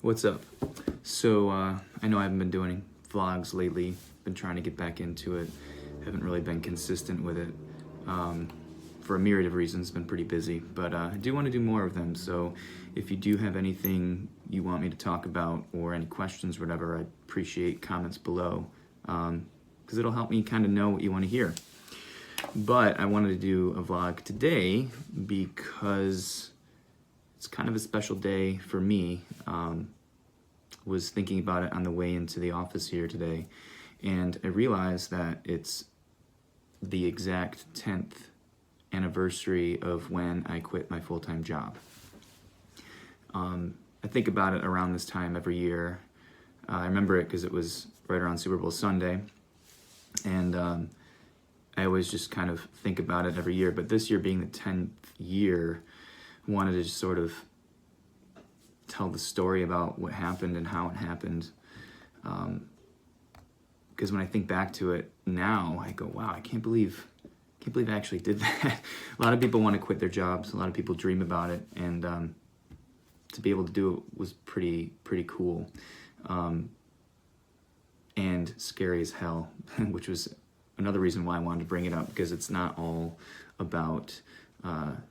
What's up? So I know I haven't been doing vlogs lately. Been trying to get back into it. Haven't really been consistent with it for a myriad of reasons. Been pretty busy, but I do want to do more of them. So if you do have anything you want me to talk about or any questions, or whatever, I'd appreciate comments below because it'll help me kind of know what you want to hear. But I wanted to do a vlog today because it's kind of a special day for me. Was thinking about it on the way into the office here today, and I realized that it's the exact 10th anniversary of when I quit my full-time job. I think about it around this time every year. I remember it because it was right around Super Bowl Sunday, and I always just kind of think about it every year, but this year being the 10th year, I wanted to just sort of tell the story about what happened and how it happened. Because when I think back to it now, I go, wow, I can't believe I actually did that. A lot of people want to quit their jobs. A lot of people dream about it, and to be able to do it was pretty cool, and scary as hell, which was another reason why I wanted to bring it up, because it's not all about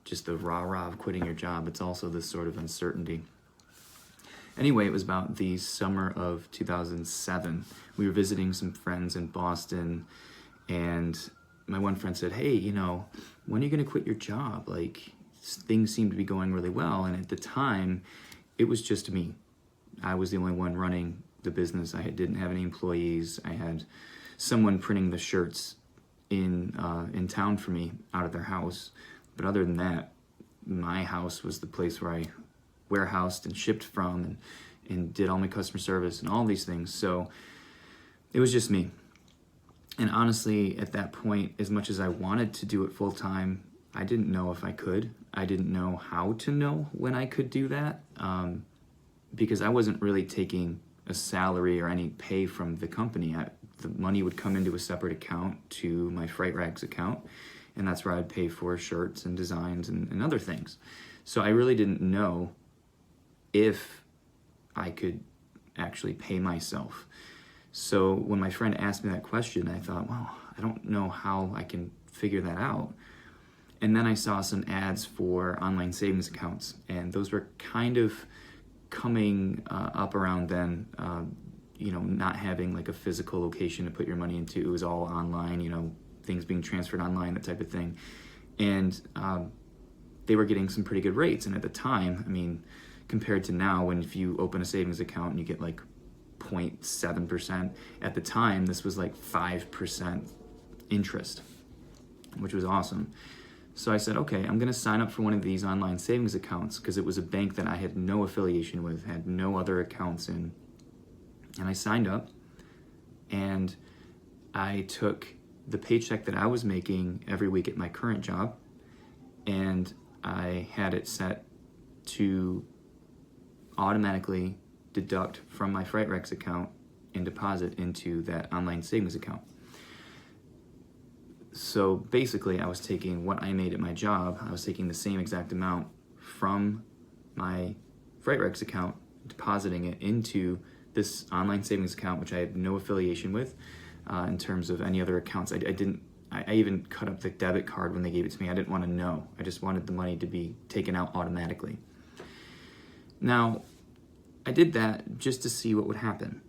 just the rah-rah of quitting your job. It's also this sort of uncertainty. Anyway, it was about the summer of 2007. We were visiting some friends in Boston, and my one friend said, hey, when are you going to quit your job? Like, things seem to be going really well. And at the time, it was just me. I was the only one running the business. I didn't have any employees. I had someone printing the shirts in town for me out of their house. But other than that, my house was the place where I warehoused and shipped from and did all my customer service and all these things. So it was just me. And honestly, at that point, as much as I wanted to do it full time, I didn't know if I could. I didn't know how to know when I could do that, because I wasn't really taking a salary or any pay from the company. The money would come into a separate account to my FRIGHT-RAGS account, and that's where I'd pay for shirts and designs and other things. So I really didn't know if I could actually pay myself. So when my friend asked me that question, I thought, well, I don't know how I can figure that out. And then I saw some ads for online savings accounts, and those were kind of coming up around then, not having like a physical location to put your money into. It was all online, things being transferred online, that type of thing. And they were getting some pretty good rates. And at the time, compared to now, when if you open a savings account and you get like 0.7%, at the time, this was like 5% interest, which was awesome. So I said, okay, I'm going to sign up for one of these online savings accounts, because it was a bank that I had no affiliation with, had no other accounts in. And I signed up, and I took the paycheck that I was making every week at my current job, and I had it set to automatically deduct from my FRIGHT-RAGS account and deposit into that online savings account. So basically, I was taking what I made at my job, I was taking the same exact amount from my FRIGHT-RAGS account, depositing it into this online savings account, which I had no affiliation with in terms of any other accounts. I even cut up the debit card when they gave it to me. I didn't want to know. I just wanted the money to be taken out automatically. Now, I did that just to see what would happen.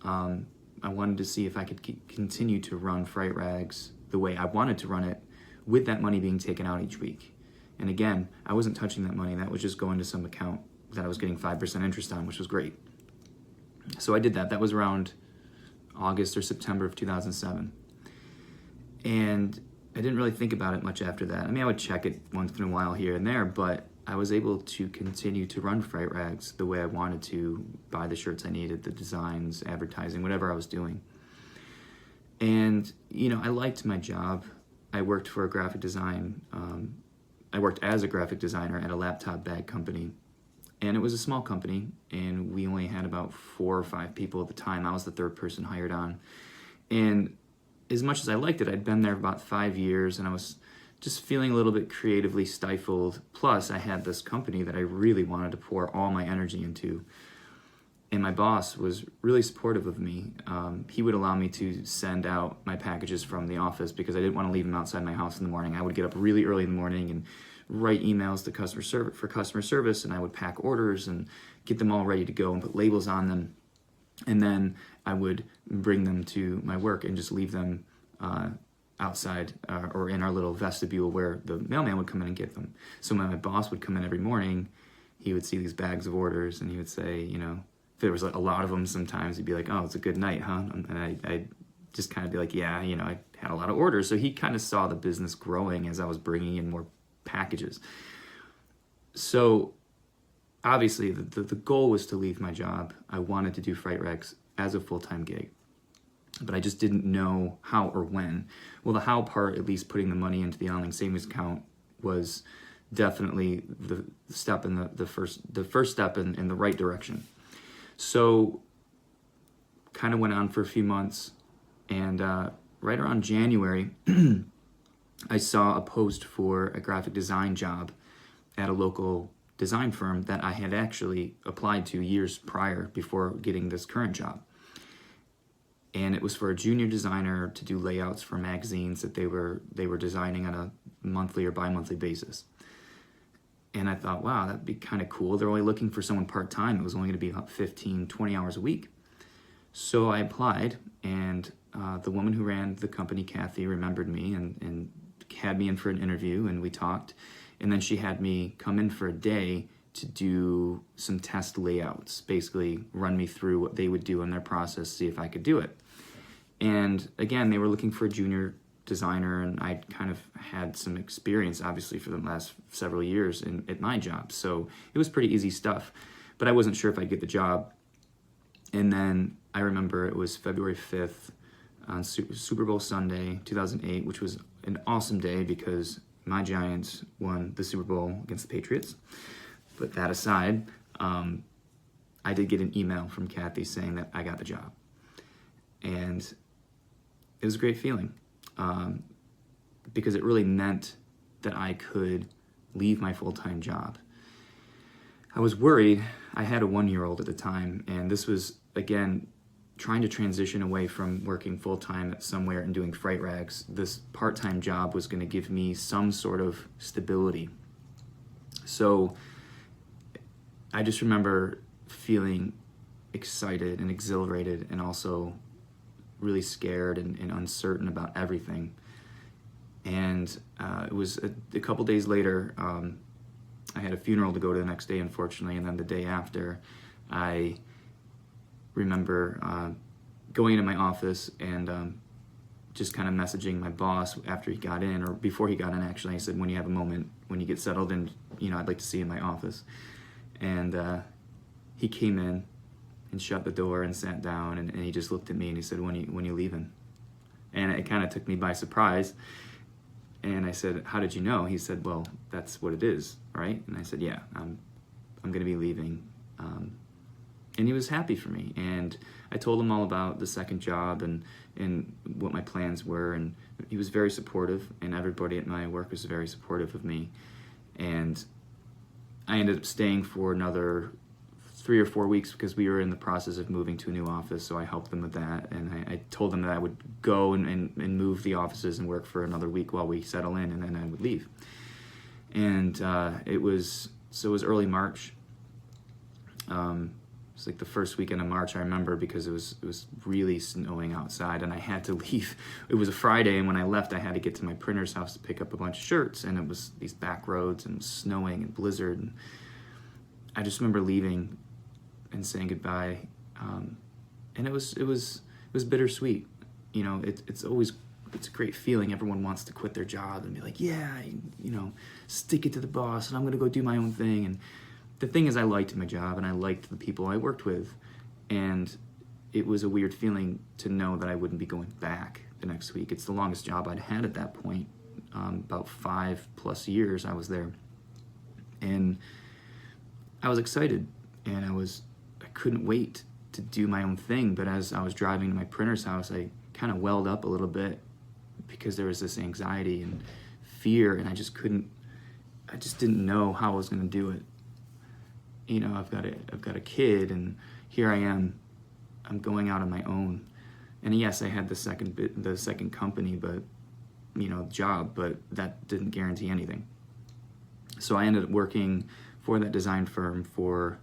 I wanted to see if I could continue to run FRIGHT-RAGS the way I wanted to run it, with that money being taken out each week. And again, I wasn't touching that money. That was just going to some account that I was getting 5% interest on, which was great. So I did that. That was around August or September of 2007. And I didn't really think about it much after that. I would check it once in a while here and there, but I was able to continue to run FRIGHT-RAGS the way I wanted to, buy the shirts I needed, the designs, advertising, whatever I was doing. And, I liked my job. I worked for a graphic design. I worked as a graphic designer at a laptop bag company. And it was a small company, and we only had about 4 or 5 people at the time. I was the third person hired on. And as much as I liked it, I'd been there about 5 years, and I was just feeling a little bit creatively stifled. Plus, I had this company that I really wanted to pour all my energy into. And my boss was really supportive of me. He would allow me to send out my packages from the office because I didn't want to leave them outside my house in the morning. I would get up really early in the morning and write emails to customer service, and I would pack orders and get them all ready to go and put labels on them. And then I would bring them to my work and just leave them outside or in our little vestibule where the mailman would come in and get them. So when my boss would come in every morning, he would see these bags of orders and he would say, if there was like a lot of them sometimes, he'd be like, "Oh, it's a good night, huh?" And I'd just kind of be like, "Yeah, I had a lot of orders." So he kind of saw the business growing as I was bringing in more packages. So obviously the goal was to leave my job. I wanted to do FRIGHT-RAGS as a full-time gig, but I just didn't know how or when. Well, the how part, at least putting the money into the online savings account, was definitely the step in the first step in the right direction. So kind of went on for a few months, and right around January, I saw a post for a graphic design job at a local design firm that I had actually applied to years prior before getting this current job. And it was for a junior designer to do layouts for magazines that they were designing on a monthly or bi-monthly basis. And I thought, wow, that'd be kind of cool. They're only looking for someone part-time. It was only going to be about 15, 20 hours a week. So I applied, and the woman who ran the company, Kathy, remembered me and had me in for an interview, and we talked. And then she had me come in for a day to do some test layouts, basically run me through what they would do in their process, see if I could do it. And again, they were looking for a junior designer, and I kind of had some experience, obviously, for the last several years at my job. So it was pretty easy stuff, but I wasn't sure if I'd get the job. And then I remember it was February 5th on Super Bowl Sunday, 2008, which was an awesome day because my Giants won the Super Bowl against the Patriots. But that aside, I did get an email from Kathy saying that I got the job. And it was a great feeling because it really meant that I could leave my full-time job. I was worried. I had a 1-year-old at the time, and this was, again, trying to transition away from working full-time at somewhere and doing FRIGHT-RAGS. This part-time job was going to give me some sort of stability. So I just remember feeling excited and exhilarated and also really scared and uncertain about everything. And it was a couple days later, I had a funeral to go to the next day, unfortunately, and then the day after, I remember going into my office and just kind of messaging my boss after he got in, or before he got in, actually. I said, when you have a moment, when you get settled in, I'd like to see you in my office. And he came in and shut the door and sat down, and he just looked at me and he said, when you leaving? And it kind of took me by surprise. And I said, how did you know? He said, well, that's what it is, right? And I said, yeah, I'm going to be leaving. And he was happy for me. And I told him all about the second job and what my plans were. And he was very supportive, and everybody at my work was very supportive of me. And I ended up staying for another 3 or 4 weeks because we were in the process of moving to a new office, so I helped them with that. And I told them that I would go and move the offices and work for another week while we settle in, and then I would leave. And it was early March. It was like the first weekend of March, I remember, because it was really snowing outside, and I had to leave. It was a Friday, and when I left, I had to get to my printer's house to pick up a bunch of shirts, and it was these back roads and snowing and blizzard. And I just remember leaving and saying goodbye, and it was bittersweet. It's a great feeling. Everyone wants to quit their job and be like, yeah, stick it to the boss, and I'm gonna go do my own thing. And the thing is, I liked my job and I liked the people I worked with, and it was a weird feeling to know that I wouldn't be going back the next week. It's the longest job I'd had at that point, about 5+ years I was there, and I was excited, and I couldn't wait to do my own thing. But as I was driving to my printer's house, I kind of welled up a little bit because there was this anxiety and fear, and I just didn't know how I was going to do it. I've got a kid, and here I am, I'm going out on my own. And yes, I had the second company, but job, but that didn't guarantee anything. So I ended up working for that design firm for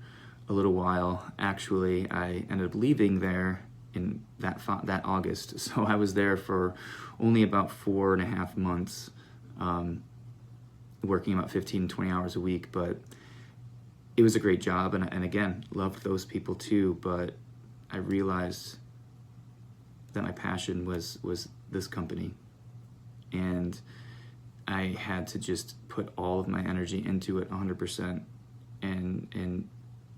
a little while. Actually, I ended up leaving there in that August. So I was there for only about 4.5 months, working about 15, 20 hours a week, but it was a great job. And again, loved those people too, but I realized that my passion was this company. And I had to just put all of my energy into it 100% and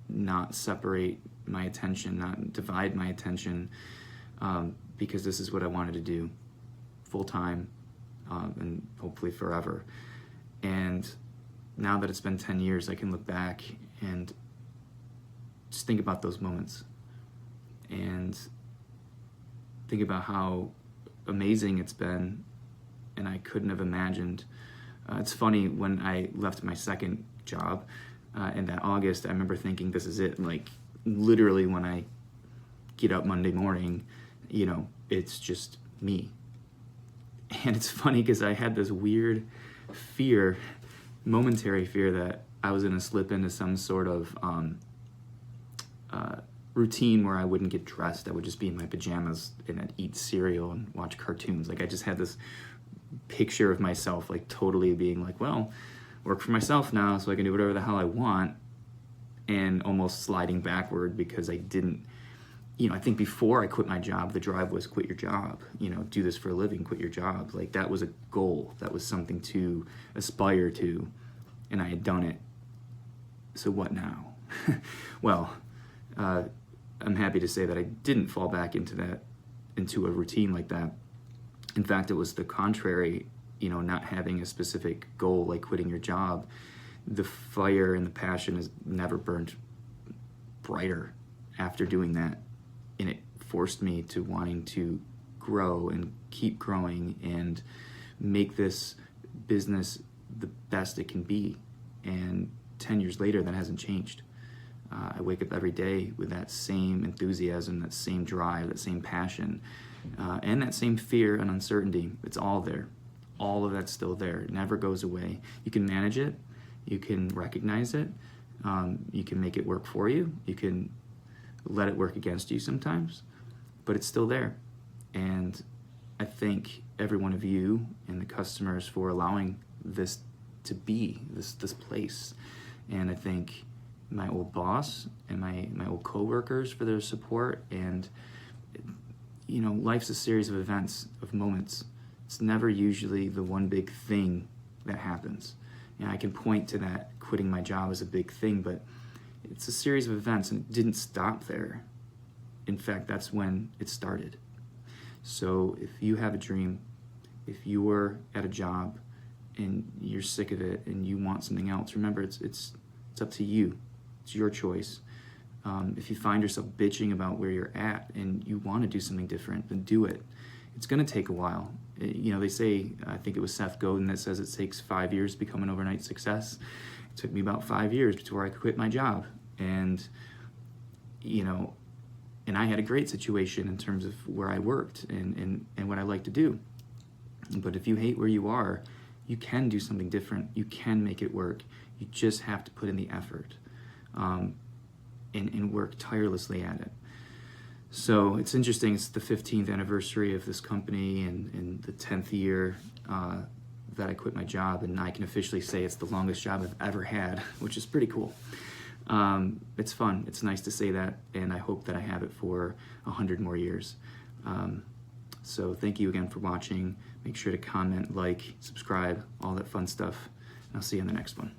not separate my attention, not divide my attention, because this is what I wanted to do full time, and hopefully forever. And now that it's been 10 years, I can look back and just think about those moments and think about how amazing it's been, and I couldn't have imagined. It's funny, when I left my second job in that August, I remember thinking, this is it. Like, literally, when I get up Monday morning, it's just me. And it's funny because I had this weird fear, momentary fear, that I was going to slip into some sort of routine where I wouldn't get dressed. I would just be in my pajamas and I'd eat cereal and watch cartoons. Like, I just had this picture of myself, like, totally being like, well, work for myself now so I can do whatever the hell I want, and almost sliding backward because I didn't, I think before I quit my job, the drive was quit your job, do this for a living, quit your job. Like, that was a goal. That was something to aspire to, and I had done it. So what now? Well, I'm happy to say that I didn't fall back into a routine like that. In fact, it was the contrary, not having a specific goal like quitting your job. The fire and the passion has never burned brighter after doing that. And it forced me to wanting to grow and keep growing and make this business the best it can be. And 10 years later, that hasn't changed. I wake up every day with that same enthusiasm, that same drive, that same passion, and that same fear and uncertainty. It's all there. All of that's still there. It never goes away. You can manage it. You can recognize it. You can make it work for you. You can let it work against you sometimes, but it's still there. And I thank every one of you and the customers for allowing this to be this place. And I thank my old boss and my old coworkers for their support. And life's a series of events, of moments. It's never usually the one big thing that happens. I can point to that quitting my job as a big thing, but it's a series of events, and it didn't stop there. In fact, that's when it started. So if you have a dream, if you were at a job and you're sick of it and you want something else, remember, it's up to you. It's your choice. If you find yourself bitching about where you're at and you want to do something different, then do it. It's going to take a while. They say, I think it was Seth Godin that says it takes 5 years to become an overnight success. It took me about 5 years before I could quit my job. And, and I had a great situation in terms of where I worked and what I like to do. But if you hate where you are, you can do something different. You can make it work. You just have to put in the effort and work tirelessly at it. So it's interesting, it's the 15th anniversary of this company and the 10th year that I quit my job, and I can officially say it's the longest job I've ever had, which is pretty cool. It's fun, it's nice to say that, and I hope that I have it for 100 more years. So thank you again for watching. Make sure to comment, like, subscribe, all that fun stuff, and I'll see you in the next one.